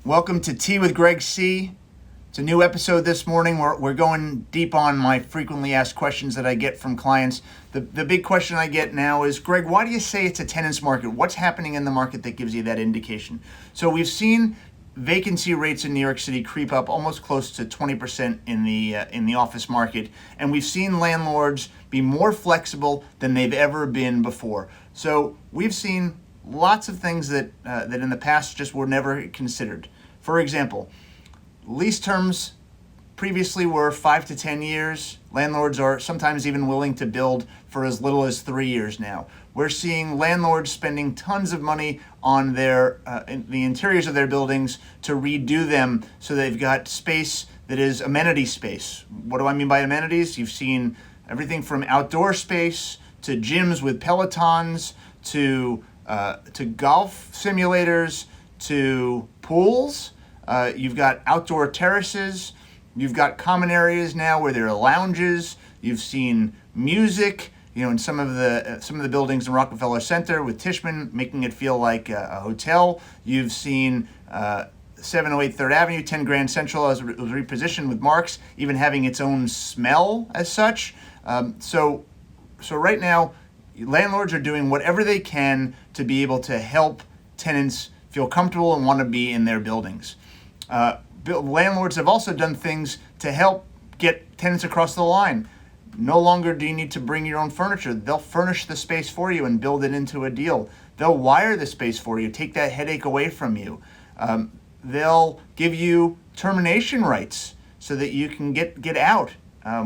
Welcome to Tea with Gregg C. It's a new episode this morning. We're going deep on my frequently asked questions that I get from clients. The big question I get now is, Greg, why do you say it's a tenant's market? What's happening in the market that gives you that indication? So we've seen vacancy rates in New York City creep up almost close to 20% in the office market, and we've seen landlords be more flexible than they've ever been before. So we've seen lots of things that in the past just were never considered. For example, lease terms previously were 5 to 10 years. Landlords are sometimes even willing to build for as little as 3 years now. We're seeing landlords spending tons of money on the interiors of their buildings to redo them so they've got space that is amenity space. What do I mean by amenities? You've seen everything from outdoor space to gyms with Pelotons to golf simulators to pools. You've got outdoor terraces. You've got common areas now where there are lounges. You've seen music, in some of the buildings in Rockefeller Center with Tishman, making it feel like a hotel. You've seen 708 3rd Avenue, 10 Grand Central as it was repositioned with Marx, even having its own smell as such. So right now, landlords are doing whatever they can to be able to help tenants feel comfortable and want to be in their buildings. Landlords have also done things to help get tenants across the line. No longer do you need to bring your own furniture. They'll furnish the space for you and build it into a deal. They'll wire the space for you, take that headache away from you. They'll give you termination rights so that you can get out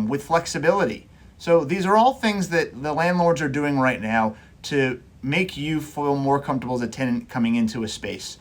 with flexibility. So these are all things that the landlords are doing right now to make you feel more comfortable as a tenant coming into a space.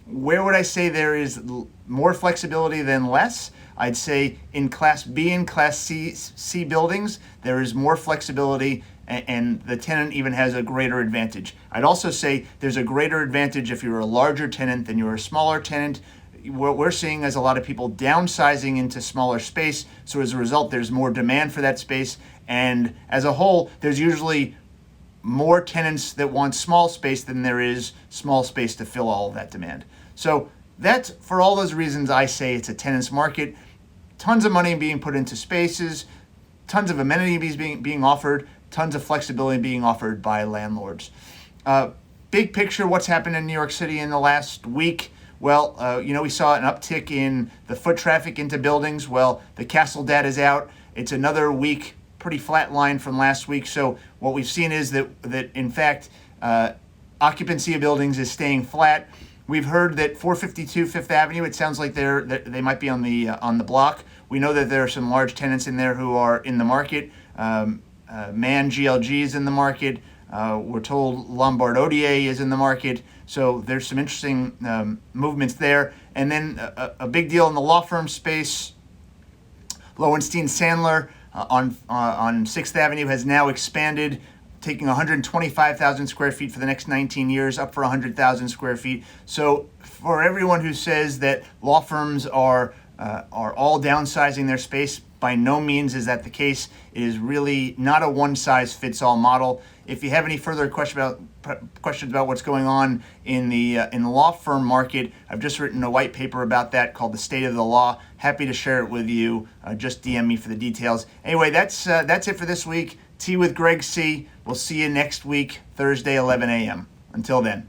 Where would I say there is more flexibility than less? I'd say in Class B and Class C buildings, there is more flexibility and the tenant even has a greater advantage. I'd also say there's a greater advantage if you're a larger tenant than you're a smaller tenant. What we're seeing is a lot of people downsizing into smaller space. So as a result, there's more demand for that space. And as a whole, there's usually more tenants that want small space than there is small space to fill all of that demand. So that's, for all those reasons, I say it's a tenant's market. Tons of money being put into spaces, tons of amenities being offered, tons of flexibility being offered by landlords. Big picture, what's happened in New York City in the last week? Well, we saw an uptick in the foot traffic into buildings. Well, the Kastle data is out. It's another week, pretty flat line from last week. So what we've seen is that in fact, occupancy of buildings is staying flat. We've heard that 452 Fifth Avenue, it sounds like they might be on the block. We know that there are some large tenants in there who are in the market. Man GLG is in the market. We're told Lombard Odier is in the market. So there's some interesting movements there. And then a big deal in the law firm space, Lowenstein Sandler on 6th Avenue has now expanded, taking 125,000 square feet for the next 19 years, up for 100,000 square feet. So for everyone who says that law firms are all downsizing their space, by no means is that the case. It is really not a one-size-fits-all model. If you have any further questions about what's going on in the law firm market, I've just written a white paper about that called The State of the Law. Happy to share it with you. Just DM me for the details. Anyway, that's it for this week. Tea with Gregg C. We'll see you next week, Thursday, 11 a.m. Until then.